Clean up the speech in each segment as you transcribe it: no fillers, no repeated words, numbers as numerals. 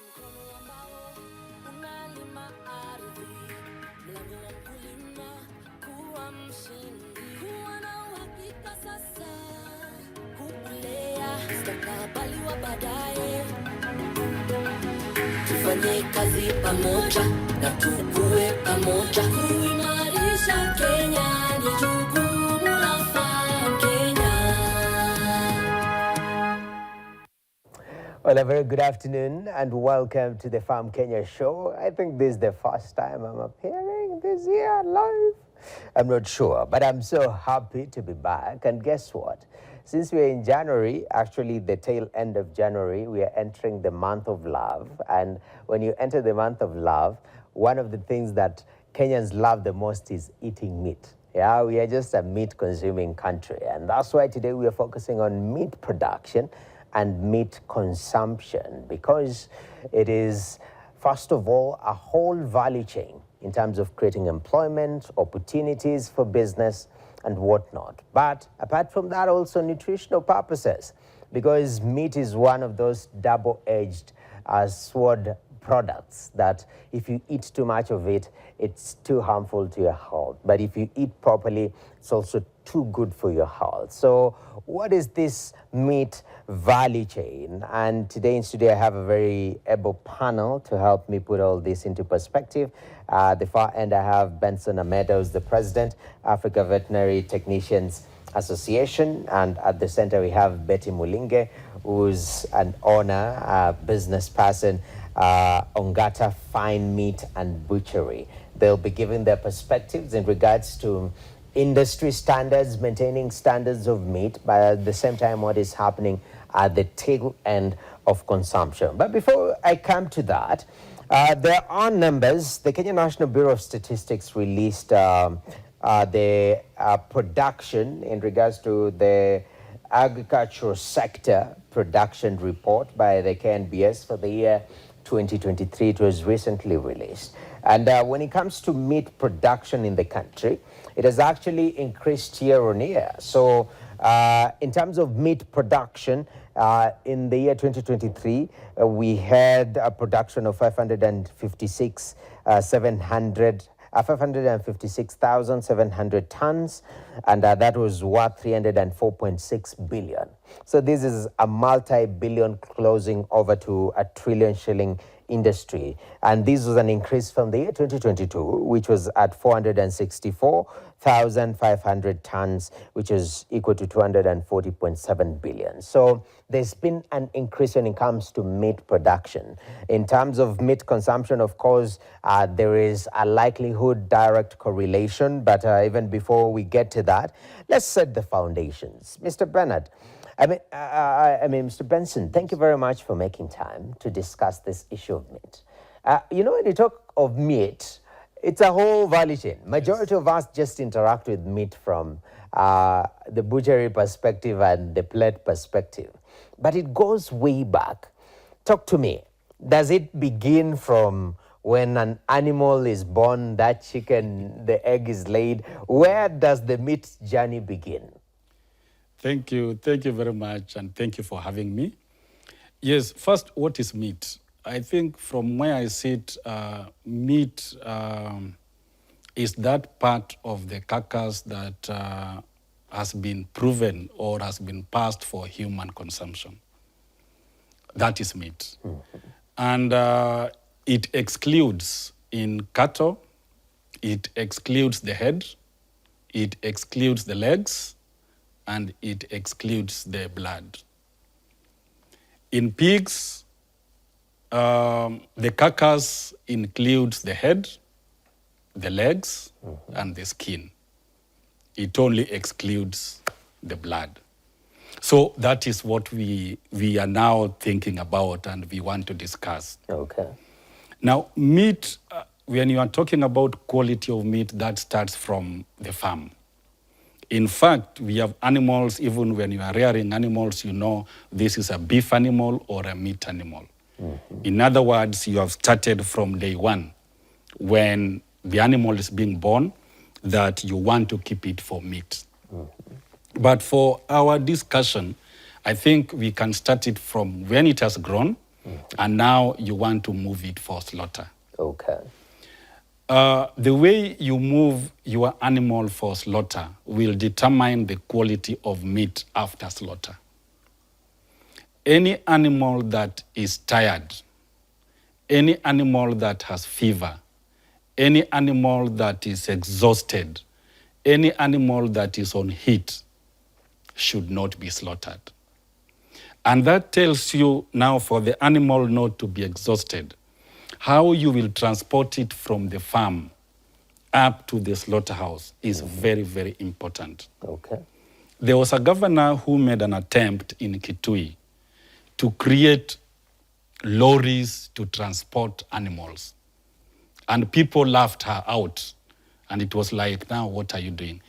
Mkono ambao unalima ardhi, mlango wa kulima kuwa mshindi, kuwa na uhakika sasa, kukulea mustakabali wa baadaye. Tufanye kazi pamoja na tukue pamoja, kuimarisha Kenya ni jukumu la Farm Kenya. Well, a very good afternoon and welcome to the Farm Kenya show. I think this is the first time I'm appearing this year live. I'm not sure, but I'm so happy to be back. And guess what? Since we're in January, actually the tail end of January, we are entering the month of love. And when you enter the month of love, one of the things that Kenyans love the most is eating meat. Yeah, we are just a meat-consuming country. And that's why today we are focusing on meat production and meat consumption, because it is, first of all, a whole value chain in terms of creating employment, opportunities for business, and whatnot. But apart from that, also nutritional purposes, because meat is one of those double-edged sword products that if you eat too much of it, it's too harmful to your health. But if you eat properly, it's also too good for your health. So what is this meat value chain? And today in studio, I have a very able panel to help me put all this into perspective. At the far end, I have Benson Ameda, who's the president, Africa Veterinary Technicians Association. And at the center, we have Betty Mulinge, who's an owner, a business person, Ongata Fine Meat and Butchery. They'll be giving their perspectives in regards to industry standards, maintaining standards of meat, but at the same time, what is happening at the tail end of consumption. But before I come to that, there are numbers. The Kenya National Bureau of Statistics released the production in regards to the agricultural sector production report by the KNBS for the year 2023. It was recently released. And when it comes to meat production in the country, it has actually increased year on year. So in terms of meat production, in the year 2023, we had a production of 556,700 tons, and that was worth 304.6 billion. So this is a multi-billion closing over to a trillion shilling industry. And this was an increase from the year 2022, which was at 464,500 tons, which is equal to 240.7 billion. So there's been an increase when it comes to meat production. In terms of meat consumption, of course, there is a likelihood direct correlation, but even before we get to that, let's set the foundations. Mr. Bernard, Mr. Benson, thank you very much for making time to discuss this issue of meat. You know, when you talk of meat, it's a whole value chain. Majority of us just interact with meat from the butchery perspective and the plate perspective. But it goes way back. Talk to me. Does it begin from when an animal is born, that chicken, the egg is laid? Where does the meat journey begin? Thank you very much, and thank you for having me. Yes, first, what is meat? I think from where I sit, meat is that part of the carcass that has been proven or has been passed for human consumption. That is meat. Mm-hmm. And it excludes in cattle, it excludes the head, it excludes the legs, and it excludes the blood. In pigs, the carcass includes the head, the legs, mm-hmm. and the skin. It only excludes the blood. So that is what we are now thinking about and we want to discuss. Okay. Now, meat, when you are talking about quality of meat, that starts from the farm. In fact, we have animals, even when you are rearing animals, you know this is a beef animal or a meat animal. Mm-hmm. In other words, you have started from day one when the animal is being born that you want to keep it for meat. Mm-hmm. But for our discussion, I think we can start it from when it has grown and now you want to move it for slaughter. Okay. The way you move your animal for slaughter will determine the quality of meat after slaughter. Any animal that is tired, any animal that has fever, any animal that is exhausted, any animal that is on heat should not be slaughtered. And that tells you now, for the animal not to be exhausted, how you will transport it from the farm up to the slaughterhouse is very, very important. Okay. There was a governor who made an attempt in Kitui to create lorries to transport animals. And people laughed her out. And it was like, now what are you doing?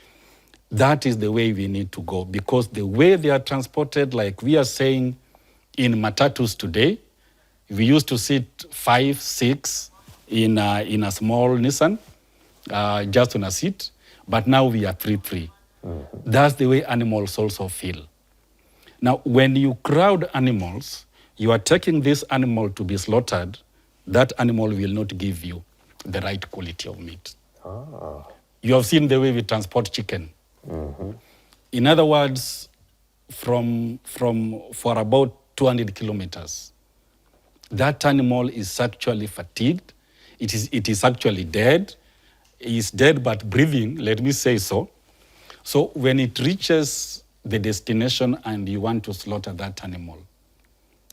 That is the way we need to go, because the way they are transported, like we are saying in matatus today, we used to sit 5, 6 in a small Nissan, just on a seat, but now we are 3, 3. That's the way animals also feel. Now, when you crowd animals, you are taking this animal to be slaughtered, that animal will not give you the right quality of meat. Oh. You have seen the way we transport chicken. In other words, for about 200 kilometers, that animal is actually fatigued. It is actually dead. It is dead but breathing, let me say so. So when it reaches the destination and you want to slaughter that animal,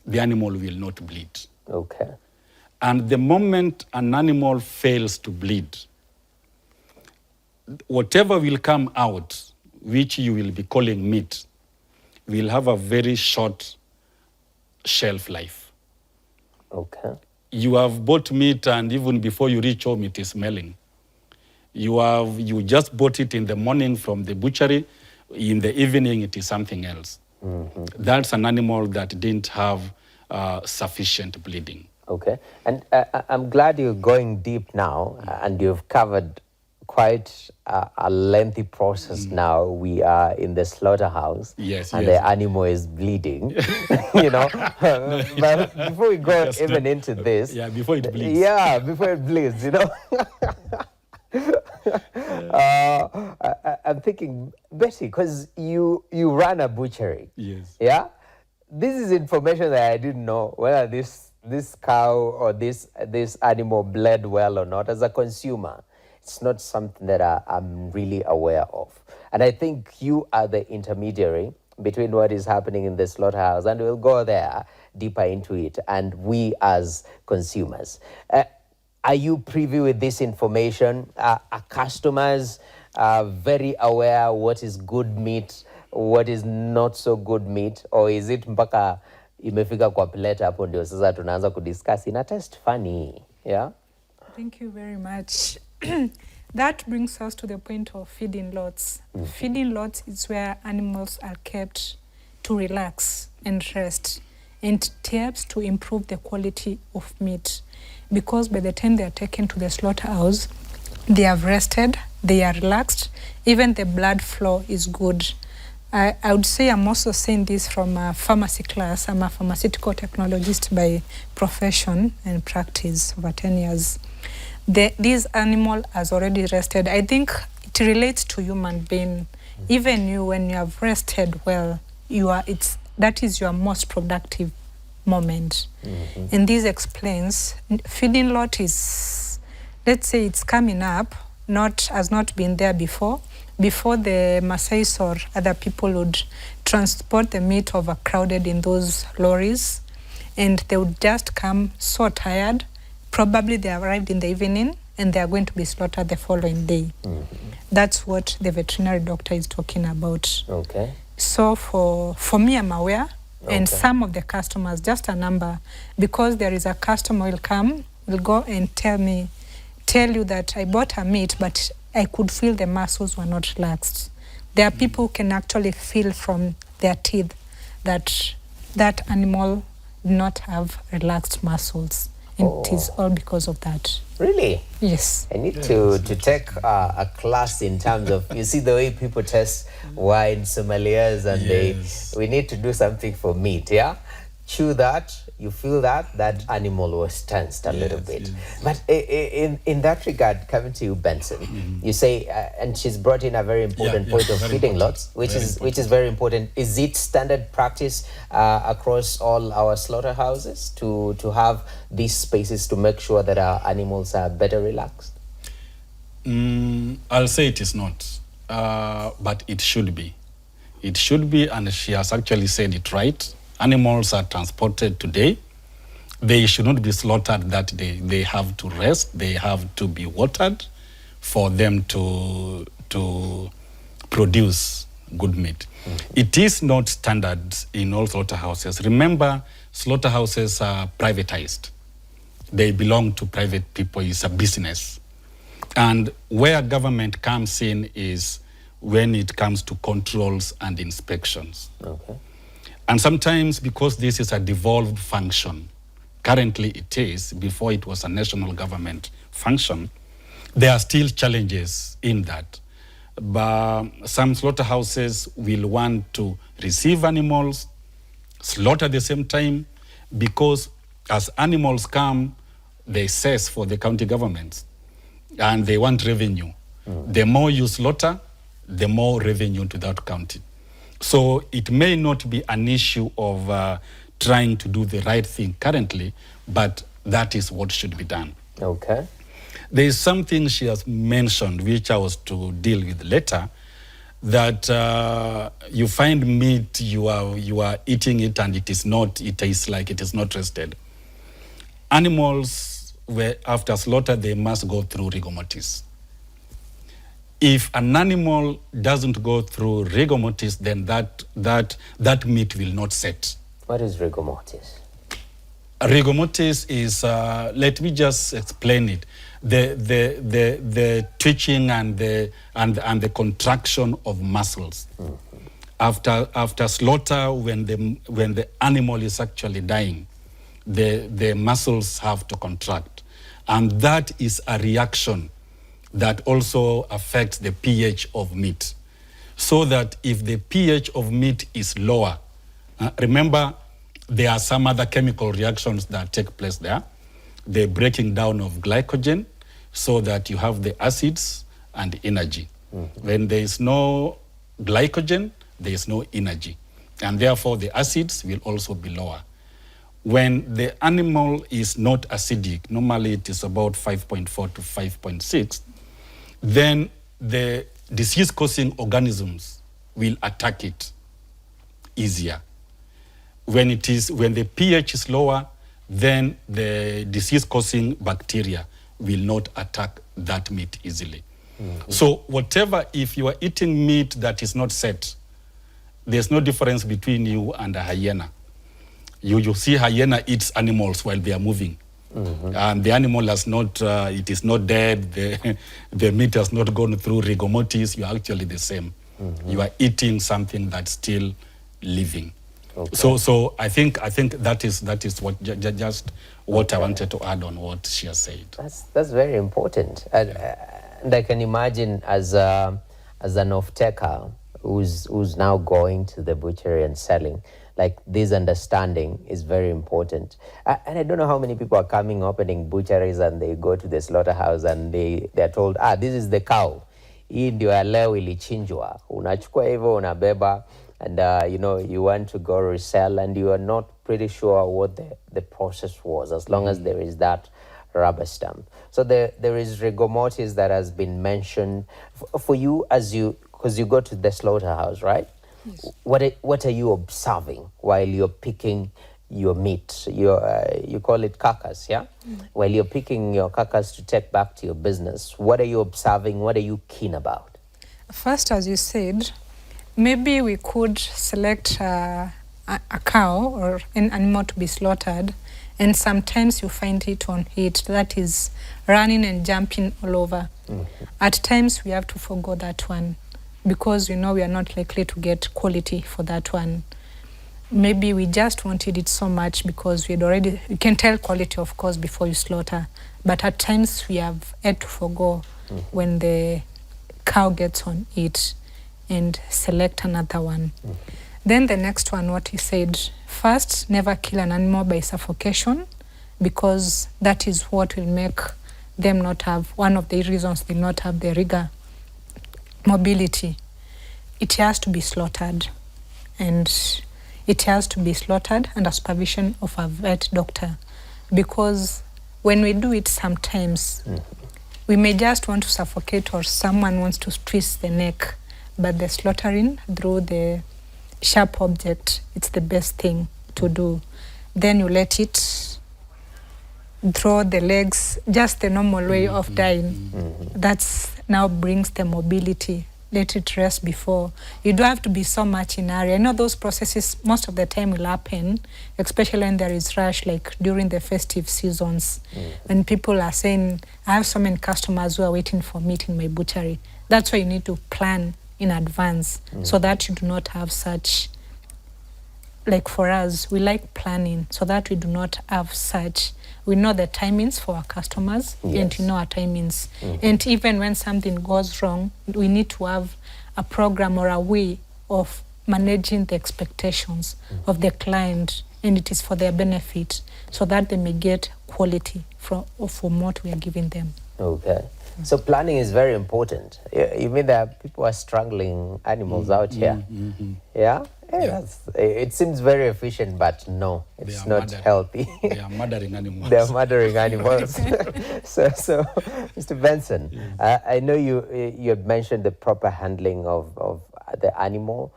the animal will not bleed. Okay. And the moment an animal fails to bleed, whatever will come out, which you will be calling meat, will have a very short shelf life. Okay. You have bought meat, and even before you reach home, it is smelling. You just bought it in the morning from the butchery. In the evening, it is something else. That's an animal that didn't have sufficient bleeding. Okay. And I'm glad you're going deep now, and you've covered quite a lengthy process now. We are in the slaughterhouse. Yes, and yes. the animal is bleeding, you know. But before we go even into this. Yeah, before it bleeds. Yeah, before it bleeds, you know. I'm thinking, Betty, because you run a butchery. Yes. Yeah? This is information that I didn't know, whether this cow or this animal bled well or not. As a consumer, it's not something that I'm really aware of. And I think you are the intermediary between what is happening in the slaughterhouse, and we'll go there deeper into it, and we as consumers. Are you privy with this information? Are customers very aware what is good meat, what is not so good meat? Or is it mpaka imefika kwa plate hapo ndio sasa tunaanza kudiscuss? Ina taste funny, yeah? Thank you very much. That brings us to the point of feeding lots. Feeding lots is where animals are kept to relax and rest, and it helps to improve the quality of meat, because by the time they are taken to the slaughterhouse, they have rested, they are relaxed, even the blood flow is good. I would say I'm also saying this from a pharmacy class. I'm a pharmaceutical technologist by profession and practice over 10 years. This animal has already rested. I think it relates to human being. Even you, when you have rested well, that is your most productive moment. And this explains feeding lot is, let's say it's coming up, has not been there before. Before, the Maasais or other people would transport the meat overcrowded in those lorries, and they would just come so tired. Probably they arrived in the evening and they are going to be slaughtered the following day. That's what the veterinary doctor is talking about. Okay. So for me, I'm aware, and some of the customers, just a number, because there is a customer will go and tell you that I bought a meat, but I could feel the muscles were not relaxed. There are people who can actually feel from their teeth that that animal did not have relaxed muscles. And it is all because of that. Really? Yes. I need to take a class in terms of, you see the way people test wine sommeliers, and Yes. we need to do something for meat, yeah? chew that, you feel that animal was tensed a little bit. yes. But in that regard, coming to you, Benson, you say, and she's brought in a very important point of very feeding important, lots, which very is very important. Is it standard practice across all our slaughterhouses to have these spaces to make sure that our animals are better relaxed? I'll say it is not, but it should be. It should be, and she has actually said it right. Animals are transported today. They should not be slaughtered that day. They have to rest. They have to be watered for them to produce good meat. It is not standard in all slaughterhouses. Remember, slaughterhouses are privatized. They belong to private people. It's a business. And where government comes in is when it comes to controls and inspections. Okay. And sometimes, because this is a devolved function, currently it is, before it was a national government function, there are still challenges in that. But some slaughterhouses will want to receive animals, slaughter at the same time, because as animals come, they cess for the county governments, and they want revenue. The more you slaughter, the more revenue to that county. So it may not be an issue of trying to do the right thing currently, but that is what should be done. Okay. There is something she has mentioned, which I was to deal with later, that you find meat, you are eating it, and it tastes like it is not rested. Animals, after slaughter, they must go through rigor mortis. If an animal doesn't go through rigor mortis, then that meat will not set. What is rigor mortis? Rigor mortis is, let me just explain it. The twitching and the contraction of muscles. After slaughter, when the animal is actually dying, the muscles have to contract, and that is a reaction that also affects the pH of meat. So that if the pH of meat is lower, remember, there are some other chemical reactions that take place there. The breaking down of glycogen, so that you have the acids and energy. When there is no glycogen, there is no energy. And therefore, the acids will also be lower. When the animal is not acidic, normally it is about 5.4 to 5.6, then the disease-causing organisms will attack it easier. When the pH is lower, then the disease-causing bacteria will not attack that meat easily. So whatever, if you are eating meat that is not set, there's no difference between you and a hyena. You see hyena eats animals while they are moving. And the animal has not, it is not dead, the meat has not gone through rigor mortis, you are actually the same. You are eating something that's still living. Okay. So I think that is what just what I wanted to add on what she has said. That's very important, and I can imagine as an off-taker who's now going to the butchery and selling, like, this understanding is very important. And I don't know how many people are coming, opening butcheries, and they go to the slaughterhouse and they're told, this is the cow. Hii ndio ya leo ilichinjwa. Unachukua hivyo, unabeba, and you want to go resell, and you are not pretty sure what the process was, as long as there is that rubber stamp. So there is rigor mortis that has been mentioned. For you, because you go to the slaughterhouse, right? Yes. What are you observing while you're picking your meat? You call it carcass, yeah? While you're picking your carcass to take back to your business, what are you observing? What are you keen about? First, as you said, maybe we could select a cow or an animal to be slaughtered, and sometimes you find it on heat, that is running and jumping all over. At times, we have to forgo that one, because we know we are not likely to get quality for that one. Maybe we just wanted it so much because you can tell quality, of course, before you slaughter. But at times we have had to forgo when the cow gets on it and select another one. Then the next one, what he said, first, never kill an animal by suffocation, because that is what will make them not have, one of the reasons they not have the rigor mobility. It has to be slaughtered, and it has to be slaughtered under supervision of a vet doctor, because when we do it sometimes, we may just want to suffocate, or someone wants to twist the neck, but the slaughtering through the sharp object, it's the best thing to do. Then you let it throw the legs, just the normal way of dying. That's now brings the mobility. Let it rest before. You don't have to be so much in hurry. I know those processes most of the time will happen, especially when there is rush, like during the festive seasons. When people are saying, I have so many customers who are waiting for meat in my butchery. That's why you need to plan in advance, so that you do not have such, like for us, we like planning so that we do not have such. We know the timings for our customers, and we know our timings. And even when something goes wrong, we need to have a program or a way of managing the expectations of the client, and it is for their benefit, so that they may get quality from what we are giving them. Okay. So planning is very important. You mean that people are strangling animals out here? Yeah? It seems very efficient, but no, it's not healthy. They are murdering animals. They are murdering animals. so, Mr. Benson, I know you had mentioned the proper handling of the animal.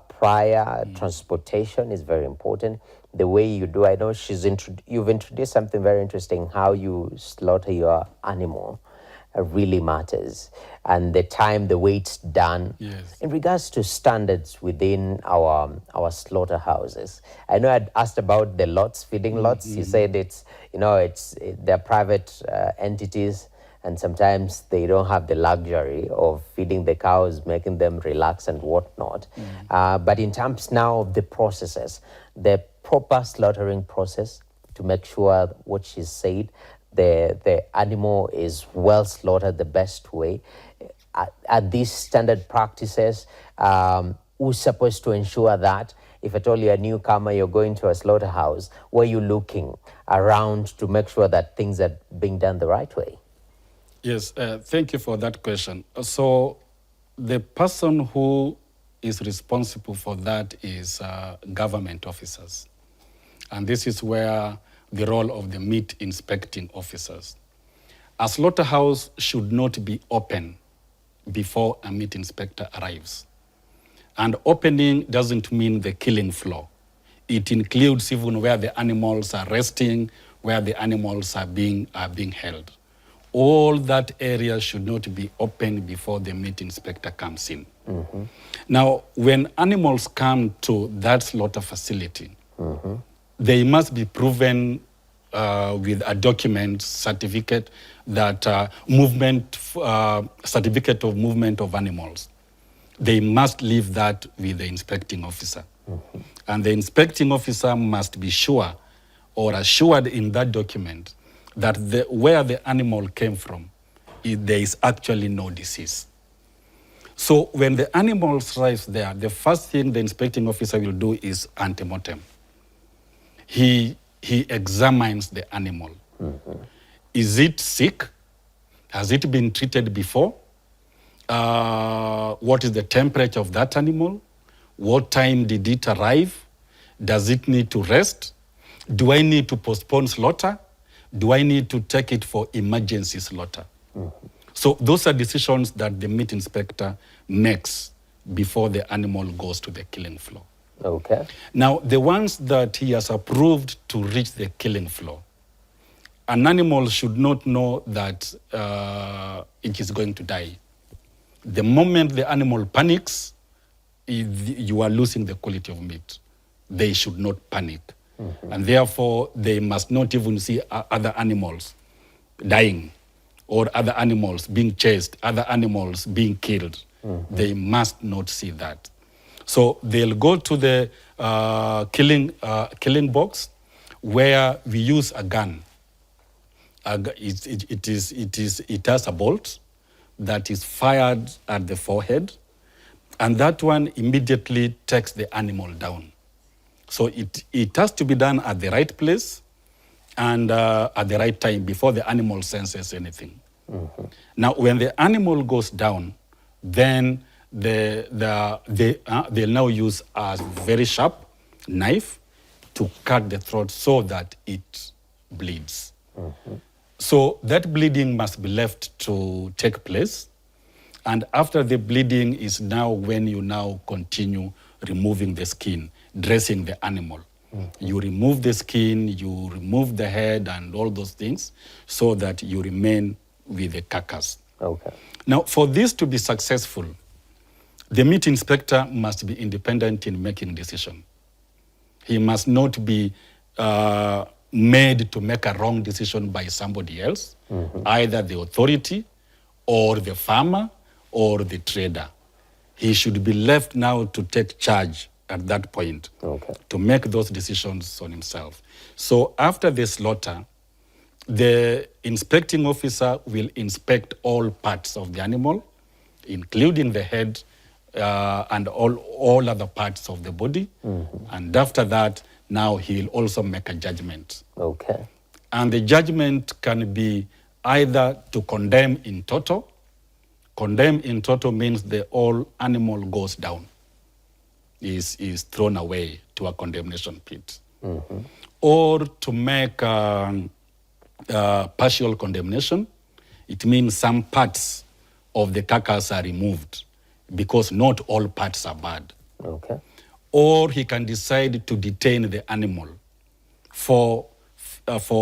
Prior transportation is very important. The way you do, I know you've introduced something very interesting, how you slaughter your animal. Really matters, and the time, the way it's done. Yes. In regards to standards within our slaughterhouses, I know I'd asked about the lots, feeding lots. You said they're private entities, and sometimes they don't have the luxury of feeding the cows, making them relax and whatnot. But in terms now of the processes, the proper slaughtering process to make sure what she said, the animal is well slaughtered the best way. Are these standard practices? Who's supposed to ensure that? If at all you're a newcomer, you're going to a slaughterhouse, where you looking around to make sure that things are being done the right way? Yes, thank you for that question. So the person who is responsible for that is government officers. And this is where the role of the meat inspecting officers. A slaughterhouse should not be open before a meat inspector arrives. And opening doesn't mean the killing floor. It includes even where the animals are resting, where the animals are being held. All that area should not be open before the meat inspector comes in. Now, when animals come to that slaughter facility, they must be proven with a document, certificate, that certificate of movement of animals. They must leave that with the inspecting officer. And the inspecting officer must be sure or assured in that document that where the animal came from, there is actually no disease. So when the animal arrives there, the first thing the inspecting officer will do is antemortem. He examines the animal. Is it sick? Has it been treated before? What is the temperature of that animal? What time did it arrive? Does it need to rest? Do I need to postpone slaughter? Do I need to take it for emergency slaughter? So those are decisions that the meat inspector makes before the animal goes to the killing floor. Okay. Now, the ones that he has approved to reach the killing floor, an animal should not know that it is going to die. The moment the animal panics, you are losing the quality of meat. They should not panic. And therefore, they must not even see other animals dying or other animals being chased, other animals being killed. They must not see that. So they'll go to the killing box, where we use a gun. It has a bolt that is fired at the forehead, And that one immediately takes the animal down. So it has to be done at the right place and at the right time before the animal senses anything. Now, when the animal goes down, then they'll now use a very sharp knife to cut the throat so that it bleeds. So that bleeding must be left to take place. And after the bleeding is now when you now continue removing the skin, dressing the animal. You remove the skin, you remove the head and all those things so that you remain with the carcass. Okay. Now, for this to be successful, the meat inspector must be independent in making decision. He must not be made to make a wrong decision by somebody else, either the authority or the farmer or the trader. He should be left now to take charge at that point, to make those decisions on himself. So after the slaughter, the inspecting officer will inspect all parts of the animal, including the head and all other parts of the body. And after that, now he'll also make a judgment. Okay. And the judgment can be either to condemn in toto. Condemn in toto means the whole animal goes down, is thrown away to a condemnation pit. Or to make partial condemnation. It means some parts of the carcass are removed because not all parts are bad. Okay. Or he can decide to detain the animal for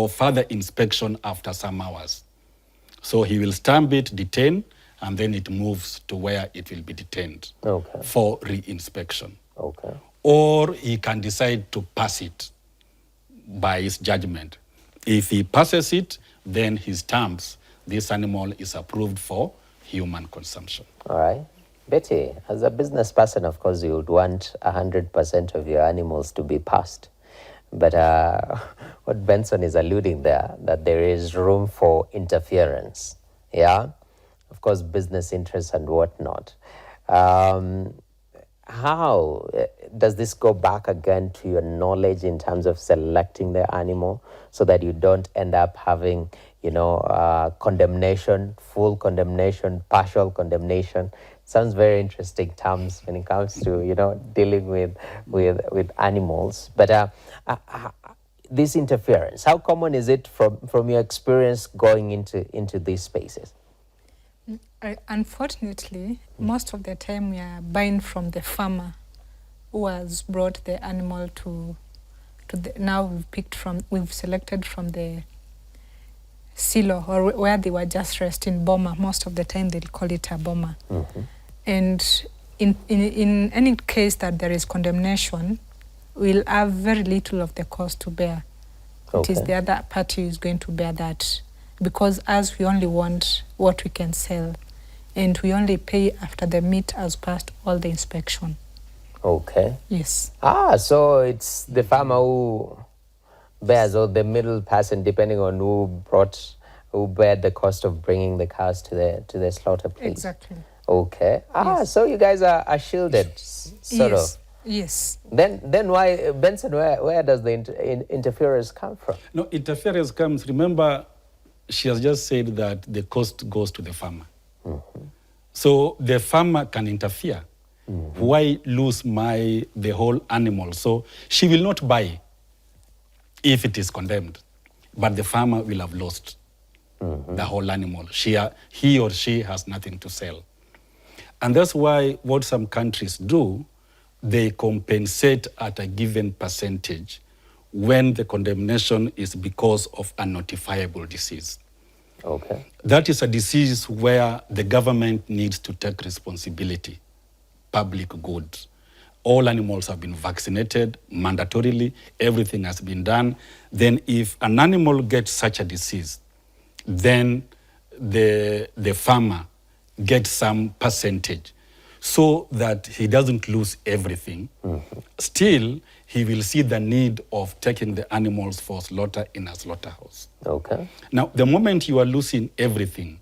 further inspection after some hours. So he will stamp it, detain, and then it moves to where it will be detained for re-inspection. Okay. Or he can decide to pass it by his judgment. If he passes it, then he stamps this animal is approved for human consumption. All right. Betty, as a business person, of course, you would want 100% of your animals to be passed. But what Benson is alluding there, that there is room for interference. Yeah? Of course, business interests and whatnot. How does this go back again to your knowledge in terms of selecting the animal so that you don't end up having, condemnation, full condemnation, partial condemnation? Sounds very interesting terms when it comes to, dealing with animals. But this interference, how common is it from your experience going into these spaces? Unfortunately, most of the time we are buying from the farmer who has brought the animal to now we've selected from the silo or where they were just resting, boma. Most of the time they'll call it a boma. And in any case that there is condemnation, we'll have very little of the cost to bear. It is the other party who is going to bear that, because as we only want what we can sell, and we only pay after the meat has passed all the inspection. Okay. Yes. So it's the farmer who bears, or the middle person, depending on who bear the cost of bringing the cows to the slaughter place. Exactly. Okay. Yes. So you guys are shielded, sort of. Yes. Then why, Benson, where does the interference come from? No, interference comes, remember, she has just said that the cost goes to the farmer. So the farmer can interfere. Why lose the whole animal? So she will not buy if it is condemned, but the farmer will have lost the whole animal. He or she has nothing to sell. And that's why what some countries do, they compensate at a given percentage when the condemnation is because of a notifiable disease. Okay. That is a disease where the government needs to take responsibility, public good. All animals have been vaccinated mandatorily, everything has been done. Then if an animal gets such a disease, then the farmer gets some percentage so that he doesn't lose everything. Still, he will see the need of taking the animals for slaughter in a slaughterhouse. Okay. Now, the moment you are losing everything,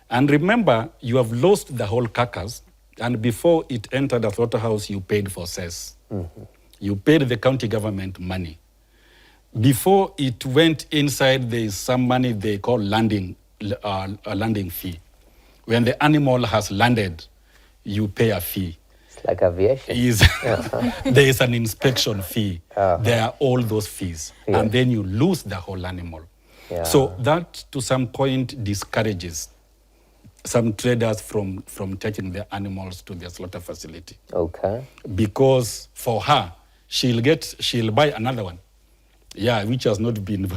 and remember, you have lost the whole carcass, And before it entered the slaughterhouse, you paid for cess. You paid the county government money. Before it went inside, there is some money they call a landing fee. When the animal has landed, you pay a fee. It's like aviation. There is an inspection fee. There are all those fees. Yeah. And then you lose the whole animal. Yeah. So that, to some point, discourages some traders from taking their animals to their slaughter facility. Okay. Because for her, she'll buy another one. Yeah, which has not been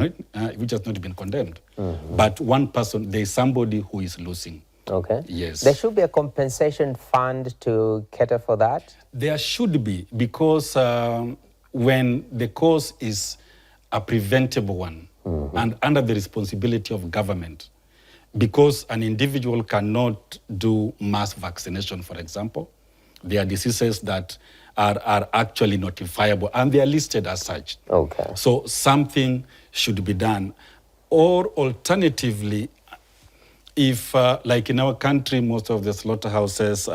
condemned. But one person, there's somebody who is losing. Okay. Yes. There should be a compensation fund to cater for that. There should be, because when the cause is a preventable one and under the responsibility of government, because an individual cannot do mass vaccination, for example, there are diseases that are actually notifiable and they are listed as such. Okay. So something should be done. Or alternatively, if, like in our country, most of the slaughterhouses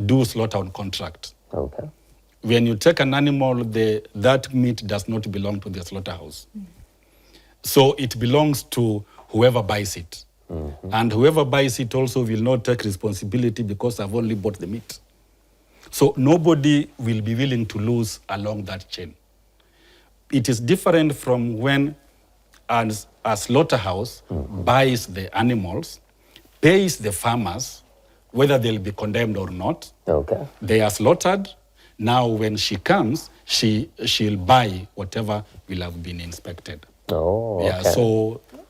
do slaughter on contract. Okay. When you take an animal, that meat does not belong to the slaughterhouse. So it belongs to whoever buys it. And whoever buys it also will not take responsibility because I've only bought the meat. So nobody will be willing to lose along that chain. It is different from when a slaughterhouse buys the animals, pays the farmers, whether they'll be condemned or not. Okay. They are slaughtered. Now, when she comes, she'll buy whatever will have been inspected. Oh, okay. Yeah,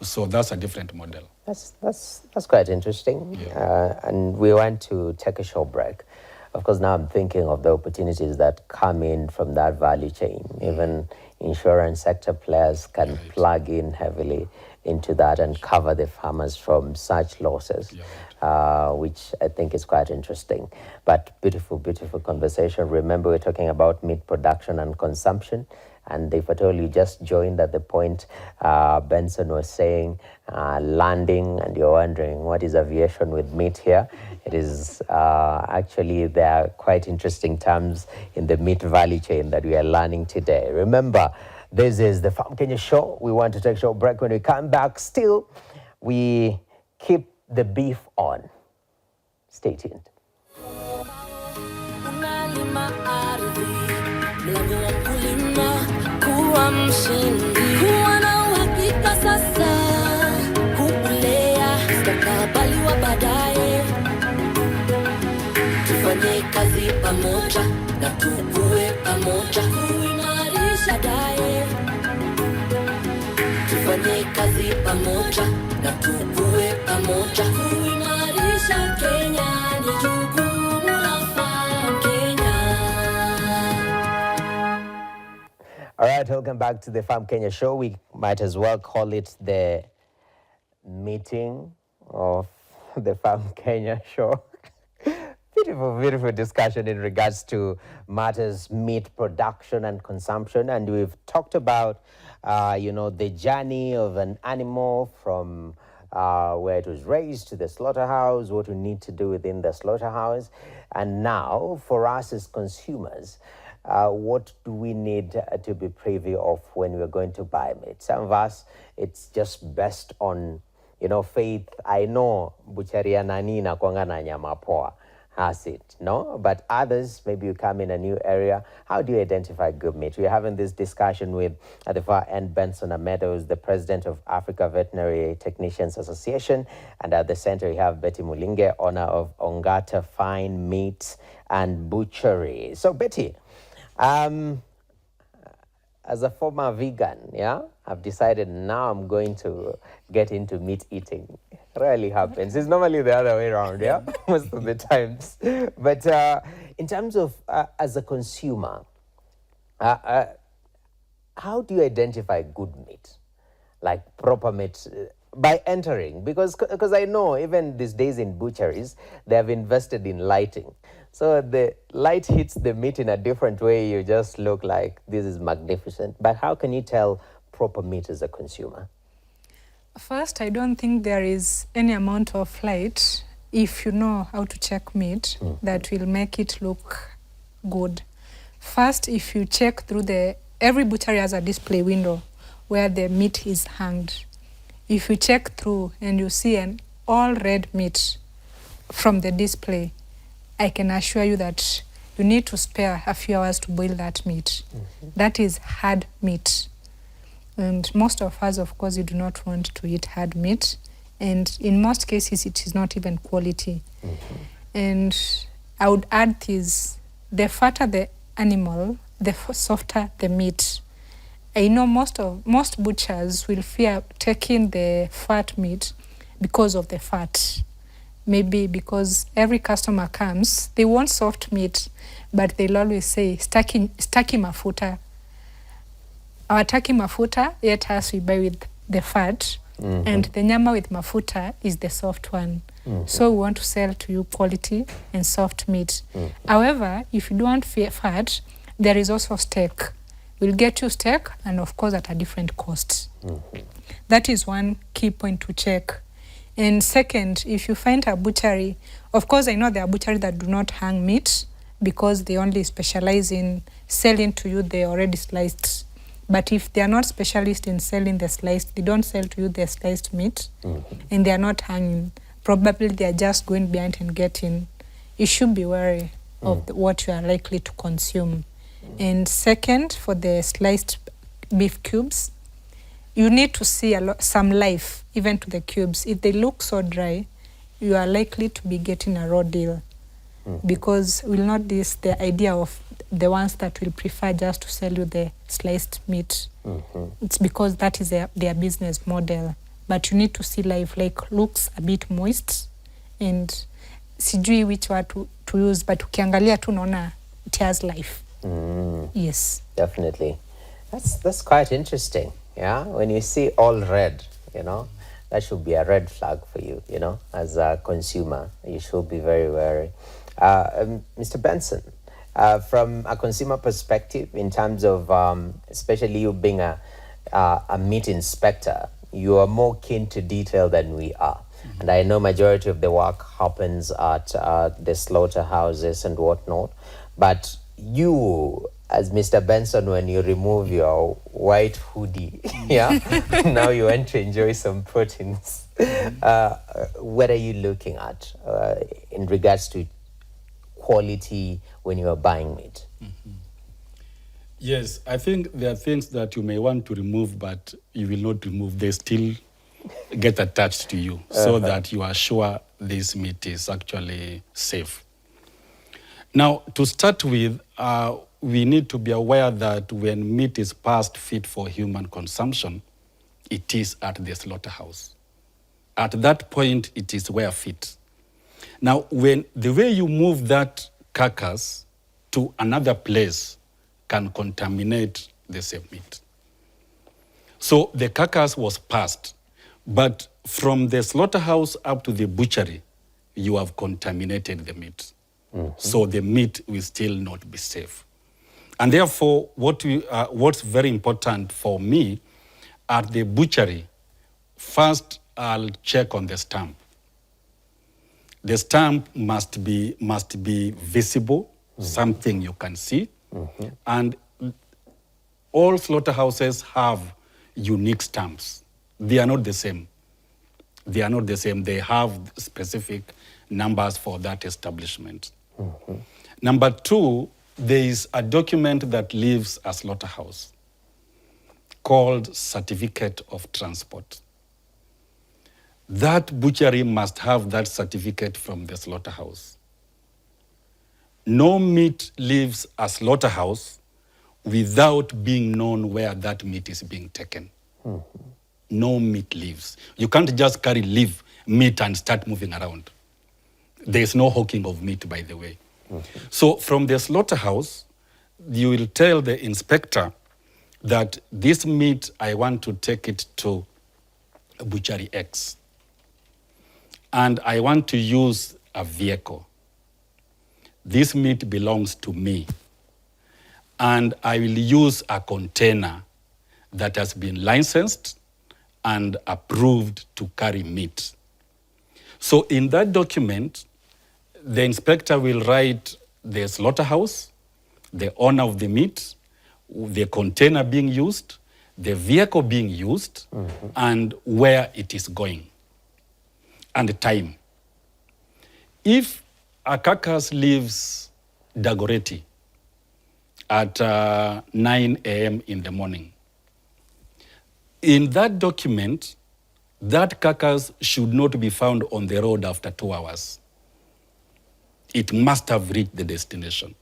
so that's a different model. That's quite interesting. Yeah. And we want to take a short break. Of course, now I'm thinking of the opportunities that come in from that value chain. Even insurance sector players can plug in heavily into that and cover the farmers from such losses, which I think is quite interesting. But beautiful, beautiful conversation. Remember, we're talking about meat production and consumption. And if at all you just joined at the point Benson was saying landing, and you're wondering what is aviation with meat here, it is actually, there are quite interesting terms in the meat value chain that we are learning today. Remember, this is the Farm Kenya Show. We want to take a short break. When we come back, still, we keep the beef on. Stay tuned. Unalima ardhi, mlango wa kulima, kuwa mshindi, kuwa na uhakika sasa, kukulea mustakabali wa baadaye. Tufanye kazi pamoja na tukue pamoja, kuimarisha daye. Tufanye kazi pamoja na tukue pamoja, kuimarisha Kenya ni jukumu la Farm Kenya. All right, welcome back to the Farm Kenya Show. We might as well call it the meeting of the Farm Kenya Show. Beautiful, beautiful discussion in regards to matters meat production and consumption. And we've talked about, the journey of an animal from where it was raised to the slaughterhouse, what we need to do within the slaughterhouse. And now, for us as consumers, what do we need to be privy of when we're going to buy meat? Some of us, it's just based on, faith. I know bucharia nani na kwanga na nyama poa has it, no? But others, maybe you come in a new area. How do you identify good meat? We're having this discussion with, at the far end, Benson Meadows, the president of Africa Veterinary Technicians Association. And at the center, we have Betty Mulinge, owner of Ongata Fine Meat and Butchery. So, Betty, as a former vegan, I've decided now I'm going to get into meat eating. Rarely happens. It's normally the other way around, most of the times. But in terms of as a consumer, how do you identify good meat, like proper meat, by entering? Because I know even these days in butcheries, they have invested in lighting. So the light hits the meat in a different way. You just look like this is magnificent. But how can you tell proper meat as a consumer? First, I don't think there is any amount of light if you know how to check meat, that will make it look good. First, if you check through every butchery has a display window where the meat is hanged. If you check through and you see an all red meat from the display, I can assure you that you need to spare a few hours to boil that meat. That is hard meat. And most of us, of course, you do not want to eat hard meat. And in most cases, it is not even quality. And I would add this, the fatter the animal, the softer the meat. I know most butchers will fear taking the fat meat because of the fat. Maybe because every customer comes, they want soft meat, but they'll always say, staki mafuta. Our taki mafuta, yet us we buy with the fat, and the nyama with mafuta is the soft one. So we want to sell to you quality and soft meat. However, if you don't want fat, there is also steak. We'll get you steak, and of course at a different cost. That is one key point to check. And second, if you find a butchery, of course I know there are butcheries that do not hang meat because they only specialize in selling to you the already sliced. But if they are not specialists in selling the sliced, they don't sell to you the sliced meat, and they are not hanging, probably they are just going behind and getting. You should be wary of what you are likely to consume. And second, for the sliced beef cubes, you need to see some life even to the cubes. If they look so dry, you are likely to be getting a raw deal, because we'll not diss the idea of the ones that will prefer just to sell you the sliced meat. It's because that is their business model. But you need to see life, like looks a bit moist, and sijui which word to use, but ukiangalia tu naona it has life. Yes. Definitely. That's quite interesting. Yeah, when you see all red, that should be a red flag for you, as a consumer. You should be very wary. Mr. Benson, from a consumer perspective, in terms of, especially you being a meat inspector, you are more keen to detail than we are. And I know majority of the work happens at the slaughterhouses and whatnot. But you, as Mr. Benson, when you remove your white hoodie, now you want to enjoy some proteins. What are you looking at in regards to quality when you are buying meat? Yes, I think there are things that you may want to remove, but you will not remove. They still get attached to you, so that you are sure this meat is actually safe. Now, to start with, we need to be aware that when meat is past fit for human consumption, it is at the slaughterhouse. At that point, it is where fit. Now, when the way you move that carcass to another place can contaminate the safe meat. So the carcass was passed, but from the slaughterhouse up to the butchery, you have contaminated the meat. So the meat will still not be safe. And therefore, what's very important for me at the butchery, first I'll check on the stamp. The stamp must be visible, something you can see. And all slaughterhouses have unique stamps. They are not the same. They have specific numbers for that establishment. Number two, there is a document that leaves a slaughterhouse called Certificate of Transport. That butchery must have that certificate from the slaughterhouse. No meat leaves a slaughterhouse without being known where that meat is being taken. No meat leaves. You can't just carry live meat and start moving around. There is no hawking of meat, by the way. So from the slaughterhouse, you will tell the inspector that this meat, I want to take it to butchery X. And I want to use a vehicle. This meat belongs to me. And I will use a container that has been licensed and approved to carry meat. So in that document, the inspector will write the slaughterhouse, the owner of the meat, the container being used, the vehicle being used, and where it is going, and the time. If a carcass leaves Dagoretti at 9 a.m. in the morning, in that document, that carcass should not be found on the road after 2 hours. It must have reached the destination.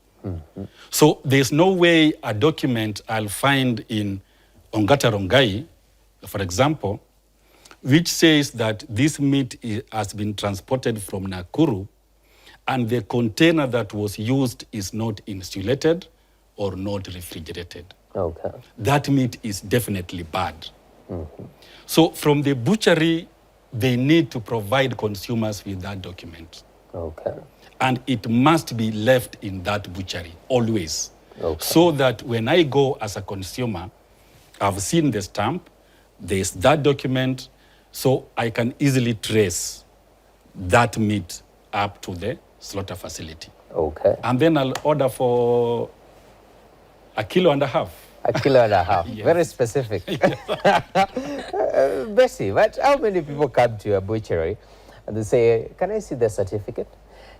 So there's no way a document I'll find in Ongata Rongai, for example, which says that this meat has been transported from Nakuru and the container that was used is not insulated or not refrigerated. Okay. That meat is definitely bad. So from the butchery, they need to provide consumers with that document. Okay. And it must be left in that butchery, always. Okay. So that when I go as a consumer, I've seen the stamp, there's that document, so I can easily trace that meat up to the slaughter facility. Okay. And then I'll order for 1.5 kilos. 1.5 kilos. Yes. Very specific. Bessie, but how many people come to your butchery and they say, can I see the certificate?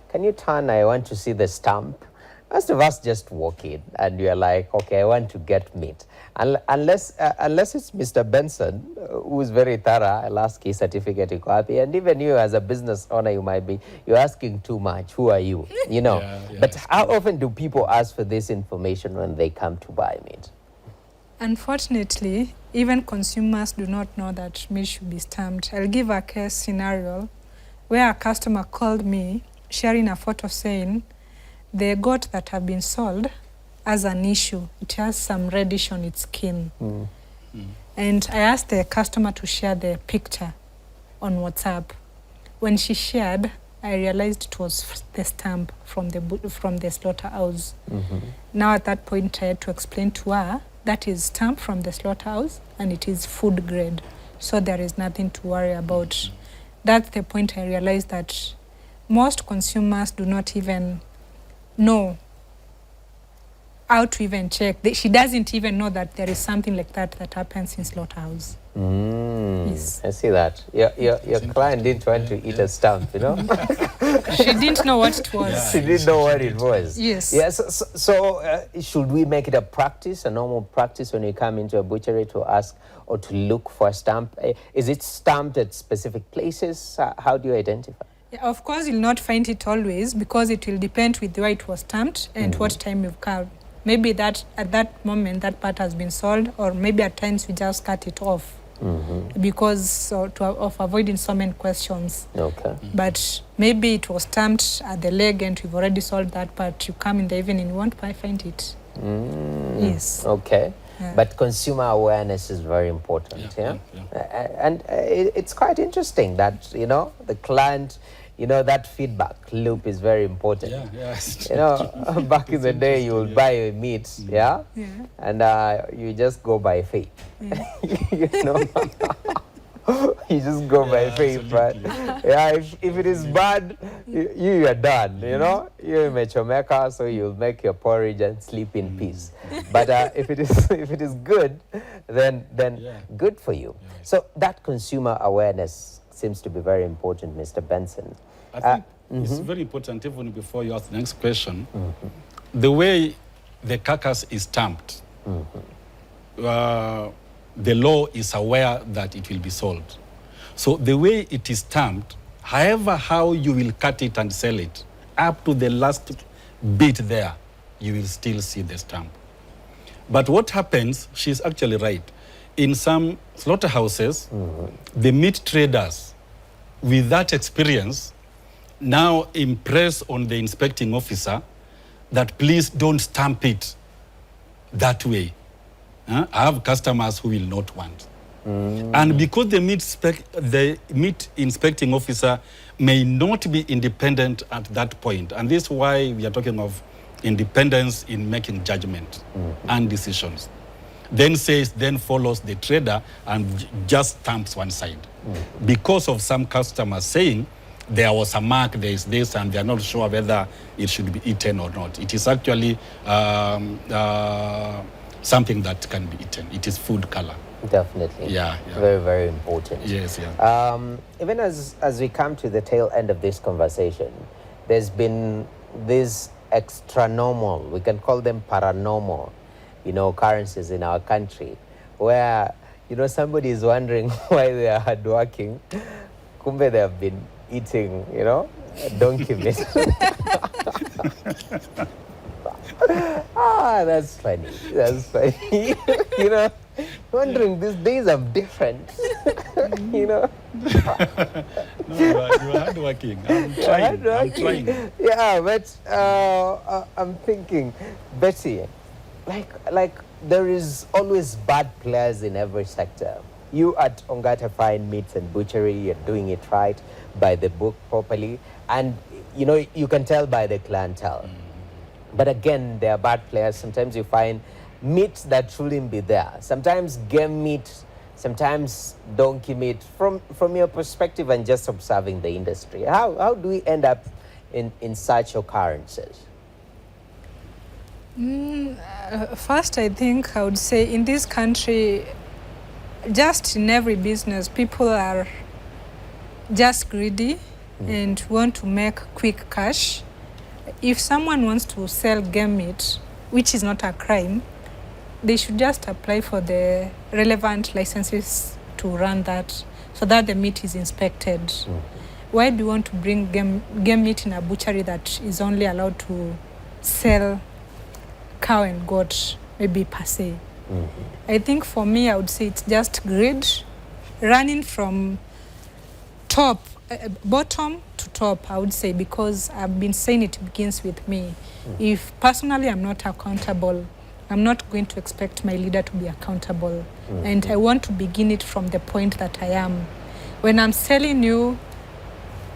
Can you turn? I want to see the stamp. Most of us just walk in and you're like, okay, I want to get meat. Unless it's Mr. Benson, who is very thorough, I'll ask his certificate iko wapi. And even you as a business owner, you're asking too much. Who are you? You know. But how often do people ask for this information when they come to buy meat? Unfortunately, even consumers do not know that meat should be stamped. I'll give a case scenario where a customer called me sharing a photo saying the goat that have been sold has an issue. It has some reddish on its skin. And I asked the customer to share the picture on WhatsApp. When she shared, I realized it was the stamp from the slaughterhouse. Now at that point, I had to explain to her that is stamp from the slaughterhouse and it is food grade. So there is nothing to worry about. That's the point I realized that most consumers do not even know how to even check. She doesn't even know that there is something like that happens in slaughterhouse. Yes. I see that. Your client didn't want to eat a stamp, you know? She didn't know what it was. She didn't know what it was. Yes. Yes. So should we make it a practice, a normal practice when you come into a butchery to ask or to look for a stamp? Is it stamped at specific places? How do you identify? Yeah, of course, you'll not find it always because it will depend with where it was stamped and what time you've carved. Maybe that at that moment that part has been sold, or maybe at times we just cut it off because of avoiding so many questions. Okay. But maybe it was stamped at the leg and we've already sold that part. You come in the evening, you won't find it. Yes. Okay. Yeah. But consumer awareness is very important. And it's quite interesting that, you know, the client, you know, that feedback loop is very important. You know, back in the day, you would buy a meat, and you just go by faith. You know, you just go by faith, right? If it is bad, you are done. You know, you're a mechomeka, so you'll make your porridge and sleep in peace. But if it is good, then good for you. So that consumer awareness seems to be very important, Mr. Benson. I think it's very important, even before you ask the next question, the way the carcass is stamped, the law is aware that it will be sold. So the way it is stamped, however how you will cut it and sell it, up to the last bit there, you will still see the stamp. But what happens, she's actually right. In some slaughterhouses, the meat traders, with that experience, now impress on the inspecting officer that please don't stamp it that way. I have customers who will not want. And because the meat inspecting officer may not be independent at that point, and this is why we are talking of independence in making judgment and decisions, then follows the trader and just stamps one side. Because of some customers saying there was a mark, there is this, and they're not sure whether it should be eaten or not. It is actually something that can be eaten. It is food color. Definitely. Yeah. Very, very important. Yes, yeah. Even as we come to the tail end of this conversation, there's been this extra normal, we can call them paranormal, occurrences in our country, where, somebody is wondering why they are hardworking. Kumbe they have been eating, donkey meat. That's funny. That's funny. Wondering these days are different. No, you are hardworking. I'm trying. Yeah, but I'm thinking, Betty, like there is always bad players in every sector. You at Ongata Fine Meats and Butchery, you're doing it right, by the book properly, and you can tell by the clientele. But again, there are bad players. Sometimes you find meat that shouldn't be there. Sometimes game meat, sometimes donkey meat. From your perspective and just observing the industry, how do we end up in such occurrences? First, I think I would say in this country, just in every business, people are just greedy and want to make quick cash. If someone wants to sell game meat, which is not a crime, they should just apply for the relevant licenses to run that, so that the meat is inspected. Why do you want to bring game meat in a butchery that is only allowed to sell cow and goat, maybe per se? I think for me, I would say it's just greed, running from bottom to top, I would say, because I've been saying it begins with me. If personally I'm not accountable, I'm not going to expect my leader to be accountable. And I want to begin it from the point that I am. When I'm selling you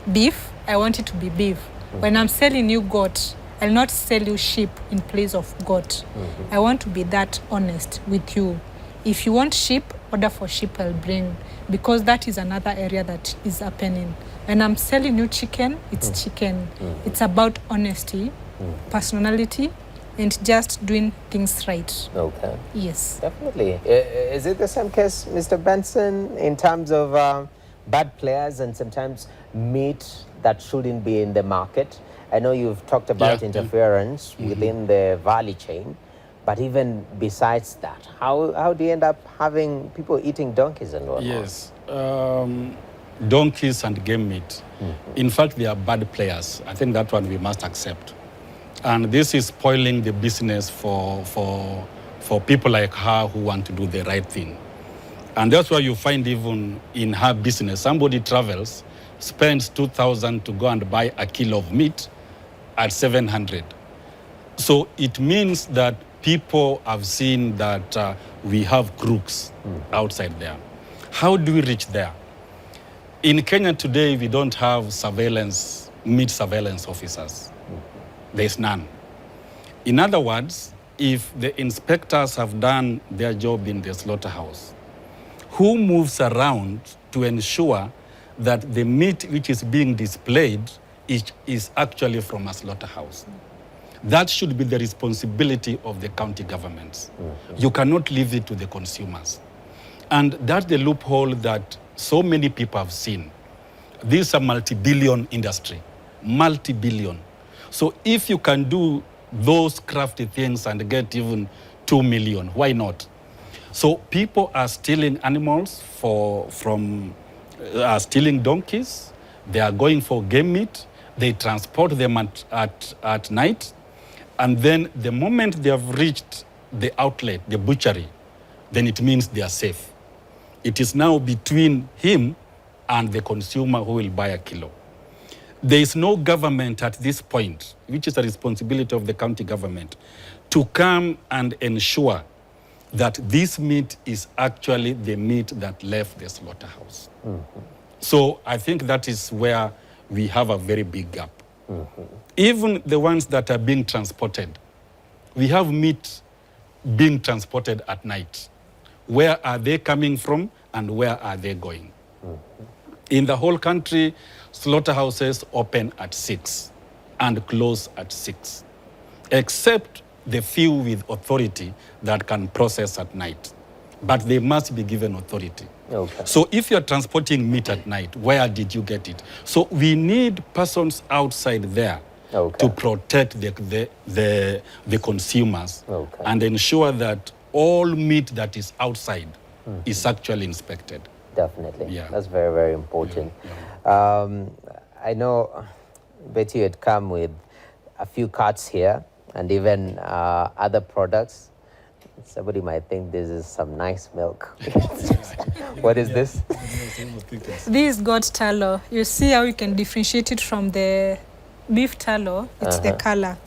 beef, I want it to be beef. When I'm selling you goat, I'll not sell you sheep in place of goat. I want to be that honest with you. If you want sheep, order for sheep, I'll bring, because that is another area that is happening. When I'm selling you chicken, it's chicken. It's about honesty, personality, and just doing things right. Okay. Yes. Definitely. Is it the same case, Mr. Benson, in terms of bad players and sometimes meat that shouldn't be in the market? I know you've talked about interference within the value chain, but even besides that, how do you end up having people eating donkeys and whatnot? Yes. Donkeys and game meat. In fact, they are bad players. I think that one we must accept. And this is spoiling the business for people like her who want to do the right thing. And that's why you find even in her business, somebody travels, spends 2,000 to go and buy a kilo of meat at 700. So it means that people have seen that we have crooks outside there. How do we reach there? In Kenya today, we don't have meat surveillance officers. There's none. In other words, if the inspectors have done their job in the slaughterhouse, who moves around to ensure that the meat which is being displayed is actually from a slaughterhouse? That should be the responsibility of the county governments. You cannot leave it to the consumers. And that's the loophole that so many people have seen. This is a multi-billion industry, multi-billion. So if you can do those crafty things and get even 2 million, why not? So people are stealing animals stealing donkeys. They are going for game meat. They transport them at night. And then the moment they have reached the outlet, the butchery, then it means they are safe. It is now between him and the consumer who will buy a kilo. There is no government at this point, which is a responsibility of the county government, to come and ensure that this meat is actually the meat that left the slaughterhouse. So I think that is where we have a very big gap. Even the ones that are being transported, we have meat being transported at night. Where are they coming from and where are they going? In the whole country, slaughterhouses open at 6 and close at 6, except the few with authority that can process at night. But they must be given authority. Okay. So if you're transporting meat at night, where did you get it? So we need persons outside there to protect the consumers and ensure that all meat that is outside is actually inspected. Definitely. Yeah. That's very, very important. I know, Betty, had come with a few carts here and even other products. Somebody might think this is some nice milk. What is this? This is goat tallow. You see how you can differentiate it from the beef tallow? It's the color.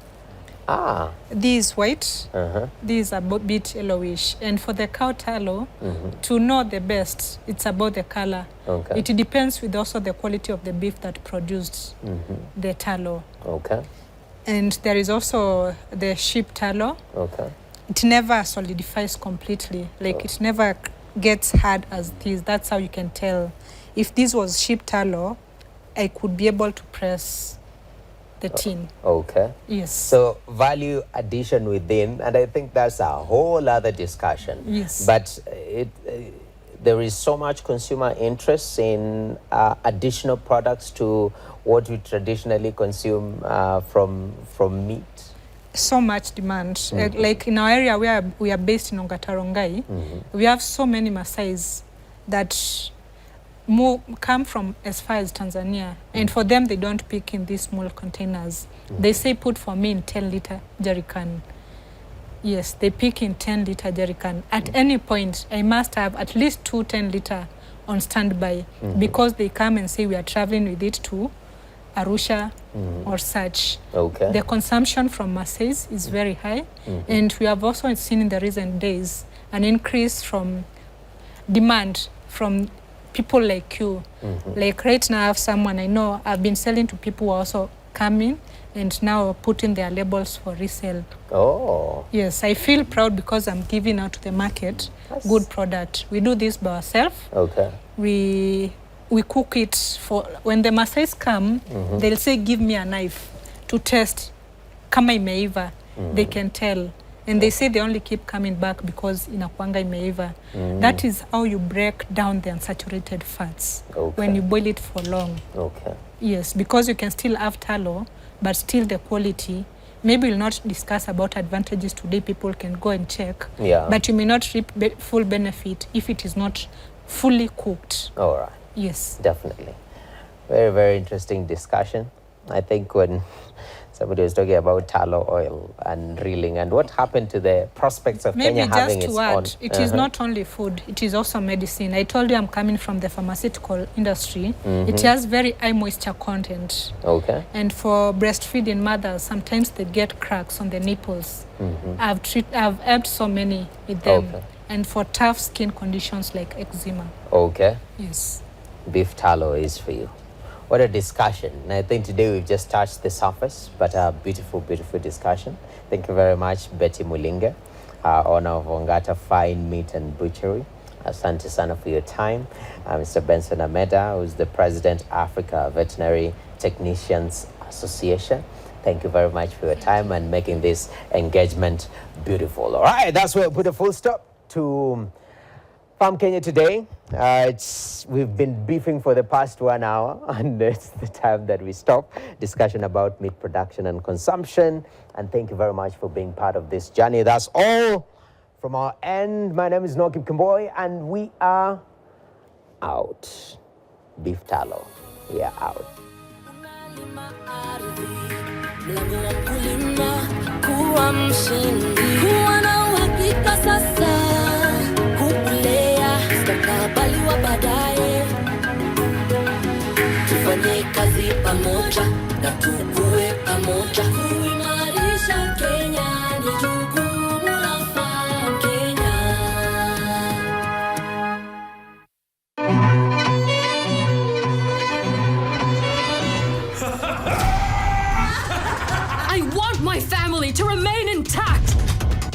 Ah. This is white. This is a bit yellowish. And for the cow tallow, to know the best, it's about the color. Okay. It depends with also the quality of the beef that produced the tallow. Okay. And there is also the sheep tallow. Okay. It never solidifies completely. Like it never gets hard as this. That's how you can tell. If this was sheep tallow, I could be able to press the tin. Okay. Yes. So value addition within, and I think that's a whole other discussion. Yes. But there is so much consumer interest in additional products to what we traditionally consume from meat. So much demand. Like in our area where we are based in Ongatarongai, we have so many Maasais that come from as far as Tanzania. And for them, they don't pick in these small containers. They say, put for me in 10-liter jerrycan. Yes, they pick in 10-liter jerrycan. At any point, I must have at least 2 10-liter on standby because they come and say we are traveling with it to Arusha or such. Okay. The consumption from Maasais is very high. And we have also seen in the recent days an increase from demand from people like you. Like right now I have someone I know, I've been selling to people who are also coming and now putting their labels for resale. Oh. Yes, I feel proud because I'm giving out to the market good product. We do this by ourselves. Okay. We cook it for, when the Maasais come, they'll say, give me a knife to test. Kama imeiva, they can tell. And they say they only keep coming back because inakuanga imeiva. That is how you break down the unsaturated fats when you boil it for long. Okay. Yes, because you can still have tallow, but still the quality. Maybe we'll not discuss about advantages today. People can go and check. Yeah. But you may not reap full benefit if it is not fully cooked. All right. Yes. Definitely. Very, very interesting discussion. I think when somebody was talking about tallow oil and reeling and what happened to the prospects of Maybe Kenya having just its to add, own. it is not only food, it is also medicine. I told you I'm coming from the pharmaceutical industry. It has very high moisture content. Okay. And for breastfeeding mothers, sometimes they get cracks on the nipples. I've helped so many with them. Okay. And for tough skin conditions like eczema. Okay. Yes. Beef tallow is for you. What a discussion. And I think today we've just touched the surface, but a beautiful, beautiful discussion. Thank you very much, Betty Mulinga, owner of Ongata Fine Meat and Butchery. Asante sana for your time. Mr. Benson Ameda, who's the President, Africa Veterinary Technicians Association. Thank you very much for your time and making this engagement beautiful. All right, that's where we'll put a full stop to Farm Kenya today. We've been beefing for the past 1 hour, and it's the time that we stop. Discussion about meat production and consumption. And thank you very much for being part of this journey. That's all from our end. My name is Nokib Kimboy, and we are out. Beef tallow, we are out. Mlango wa mkulima kuwa mshindi, kuwa na uhakika sasa, kulea stakabali wa baadaye. Tufanye kazi pamoja na tukue pamoja, kuimarisha Kenya ni jukumu la Farm Kenya. I want my family to remain intact.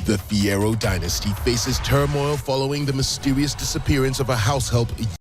The Fierro dynasty faces turmoil following the mysterious disappearance of a house help